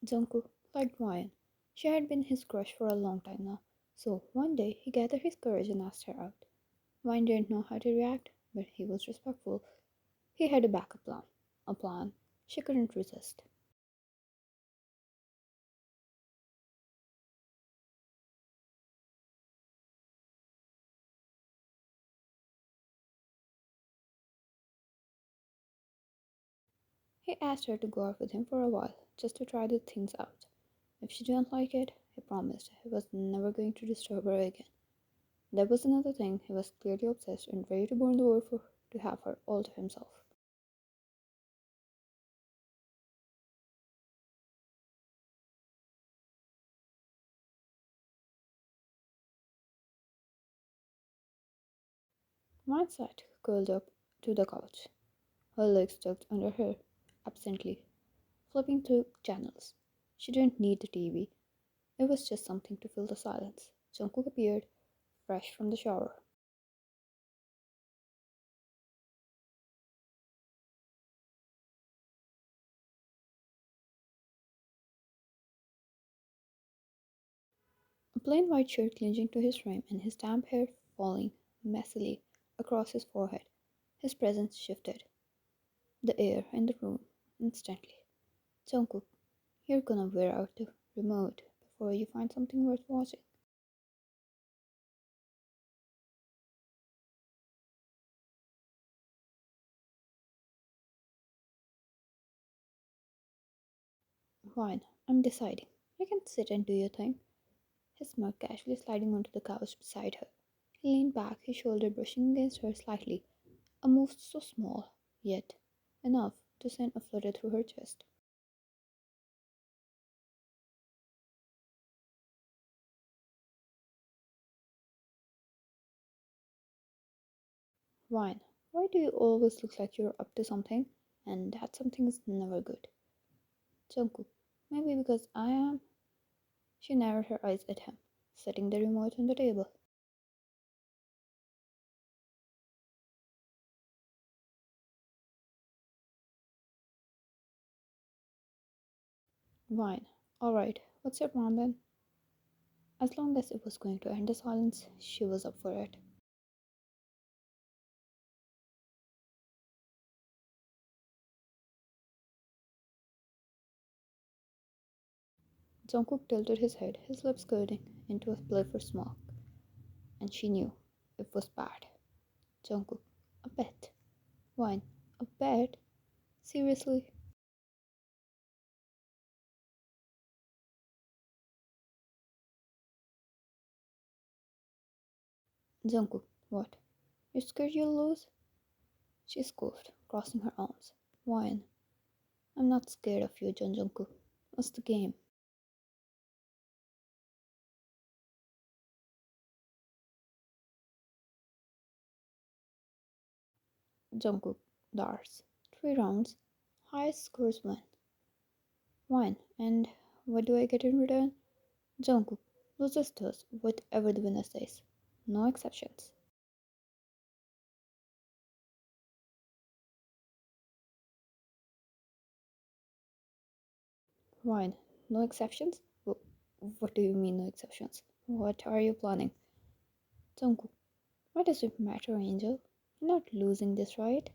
Jungkook liked Ryan. She had been his crush for a long time now. So one day he gathered his courage and asked her out. Ryan didn't know how to react, but he was respectful. He had a backup plan. A plan she couldn't resist. He asked her to go out with him for a while, just to try the things out. If she didn't like it, he promised he was never going to disturb her again. That was another thing, he was clearly obsessed and ready to burn the world for to have her all to himself. Mine sat curled up to the couch, her legs tucked under her, absently, flipping through channels. She didn't need the TV. It was just something to fill the silence. Jungkook appeared, fresh from the shower. A plain white shirt clinging to his frame and his damp hair falling messily across his forehead. His presence shifted the air in the room instantly. Jungkook, you're gonna wear out the remote before you find something worth watching. Fine, I'm deciding. You can sit and do your thing. His mug casually sliding onto the couch beside her. He leaned back, his shoulder brushing against her slightly, a move so small, yet enough to send a flutter through her chest. Fine, why do you always look like you're up to something? And that something is never good. Jungkook, maybe because I am. She narrowed her eyes at him, setting the remote on the table. Fine, alright, what's your plan then? As long as it was going to end the silence, she was up for it. Jungkook tilted his head, his lips curling into a playful smirk, and she knew it was bad. Jungkook, a bet. Wine, a bet? Seriously? Jungkook, what? You're scared you'll lose? She scoffed, crossing her arms. Wine, I'm not scared of you, Jungkook. What's the game? Jungkook, darts. 3 rounds. Highest scores win. Wine, and what do I get in return? Jungkook, loses does whatever the winner says. No exceptions. Wine, no exceptions? What do you mean, no exceptions? What are you planning? Jungkook, why does it matter, Angel? You're not losing this, right?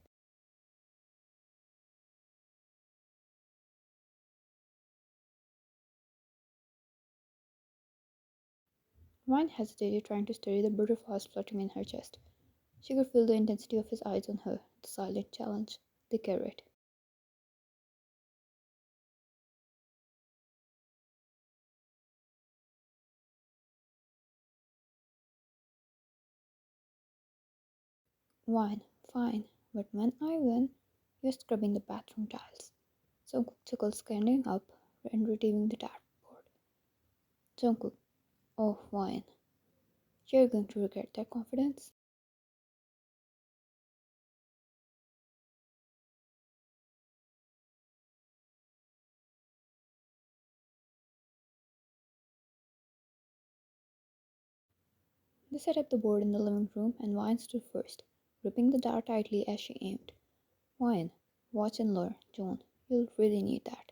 Wine hesitated, trying to steady the butterflies fluttering in her chest. She could feel the intensity of his eyes on her, the silent challenge they carried. Wine, fine, but when I win, you're scrubbing the bathroom tiles. Jungkook chuckled, standing up and retrieving the dartboard. Jungkook, oh, wine. You're going to regret that confidence. They set up the board in the living room, and Wine stood first, gripping the dart tightly as she aimed. Wine, watch and learn, Joan. You'll really need that.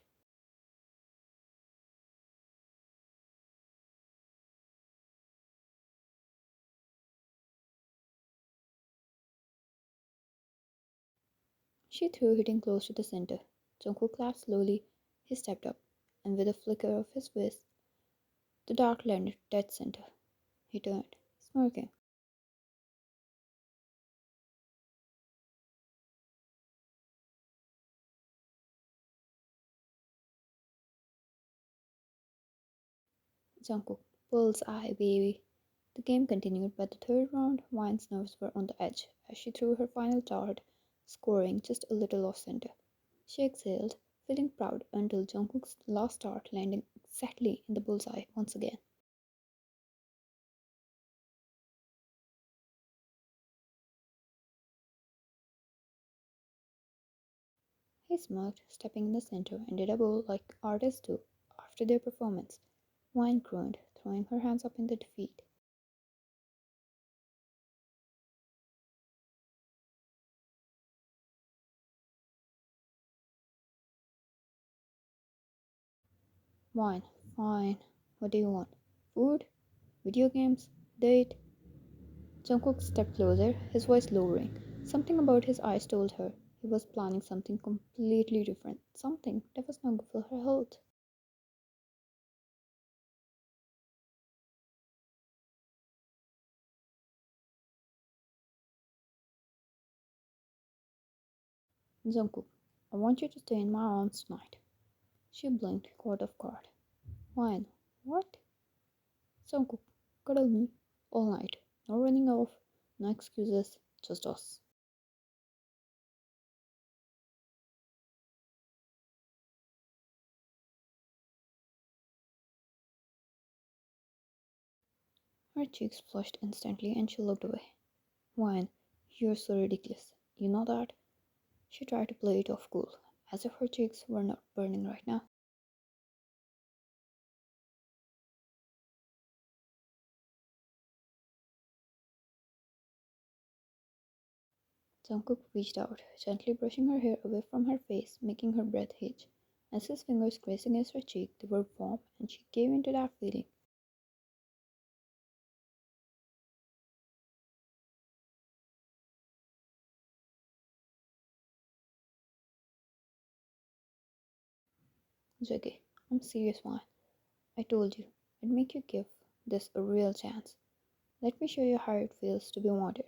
She threw, hitting close to the center. Jungkook laughed slowly. He stepped up, and with a flicker of his wrist, the dart landed dead center. He turned, smirking. Jungkook, bull's eye, baby. The game continued, but the third round, Wine's nerves were on the edge as she threw her final dart, scoring just a little off center. She exhaled, feeling proud until Jungkook's last dart landing exactly in the bullseye once again. He smirked, stepping in the center, and did a bow like artists do after their performance. Wine groaned, throwing her hands up in the defeat. Wine, fine. What do you want? Food? Video games? Date? Jungkook stepped closer, his voice lowering. Something about his eyes told her he was planning something completely different, something that was not good for her health. Jungkook, I want you to stay in my arms tonight. She blinked, caught off guard. Wine, what? Jungkook, cuddle me all night. No running off, no excuses, just us. Her cheeks flushed instantly and she looked away. Wine, you're so ridiculous. You know that? She tried to play it off cool, as if her cheeks were not burning right now. Jungkook reached out, gently brushing her hair away from her face, making her breath hitch. As his fingers grazed against her cheek, they were warm, and she gave into that feeling. Jackie, I'm serious, one. I told you, I'd make you give this a real chance. Let me show you how it feels to be wanted,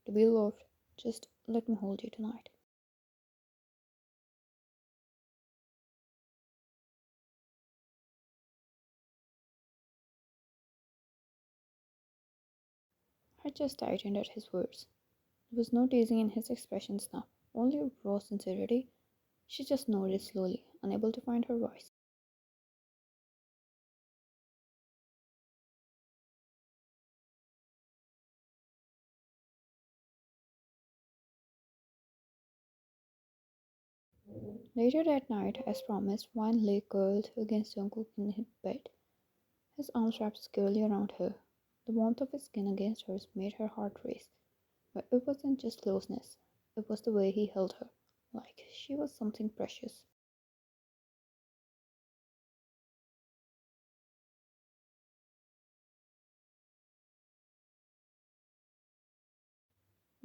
to be loved. Just let me hold you tonight. Her chest tightened at his words. There was no teasing in his expressions now, only raw sincerity. She just nodded slowly, unable to find her voice. Later that night, as promised, Wine lay curled against Jungkook in his bed, his arms wrapped securely around her. The warmth of his skin against hers made her heart race, but it wasn't just closeness, it was the way he held her, like she was something precious.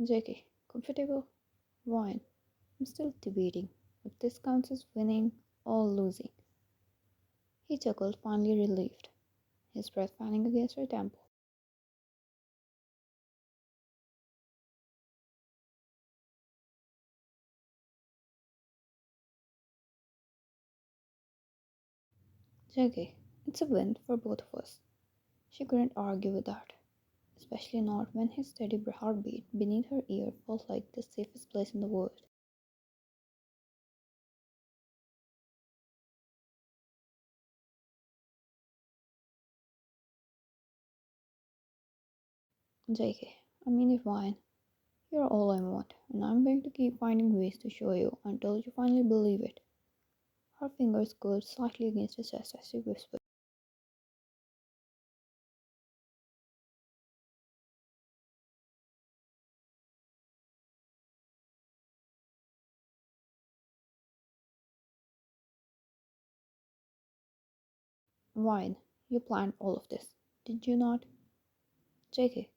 Jackie, comfortable? Wine. I'm still debating if this counts as winning or losing. He chuckled, finally relieved, his breath fanning against her temple. Jackie, it's a win for both of us. She couldn't argue with that, especially not when his steady heartbeat beneath her ear felt like the safest place in the world. JK, I mean it fine. You're all I want, and I'm going to keep finding ways to show you until you finally believe it. Her fingers curled slightly against his chest as she whispered, Wine, you planned all of this, did you not? JK,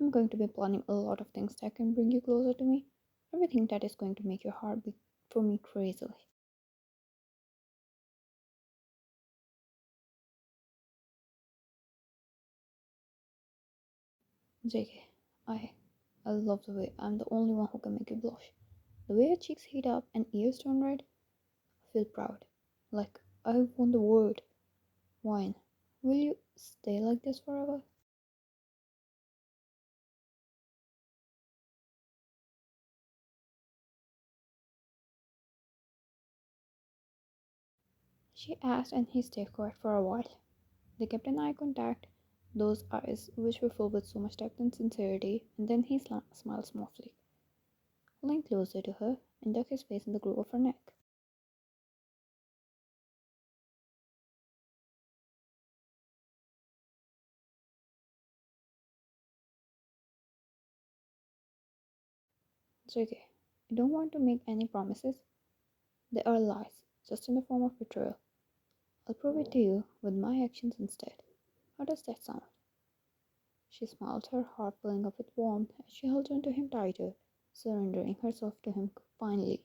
I'm going to be planning a lot of things that can bring you closer to me. Everything that is going to make your heart beat for me crazily. JK, I love the way I'm the only one who can make you blush. The way your cheeks heat up and ears turn red, I feel proud. Like I won the world. Wine, will you stay like this forever? She asked, and he stayed quiet for a while. They kept an eye contact, those eyes which were filled with so much depth and sincerity, and then he smiled softly, leaned closer to her, and dug his face in the groove of her neck. JK, I don't want to make any promises. They are lies, just in the form of betrayal. I'll prove it to you with my actions instead. How does that sound? She smiled, her heart filling up with warmth as she held on to him tighter, surrendering herself to him finally.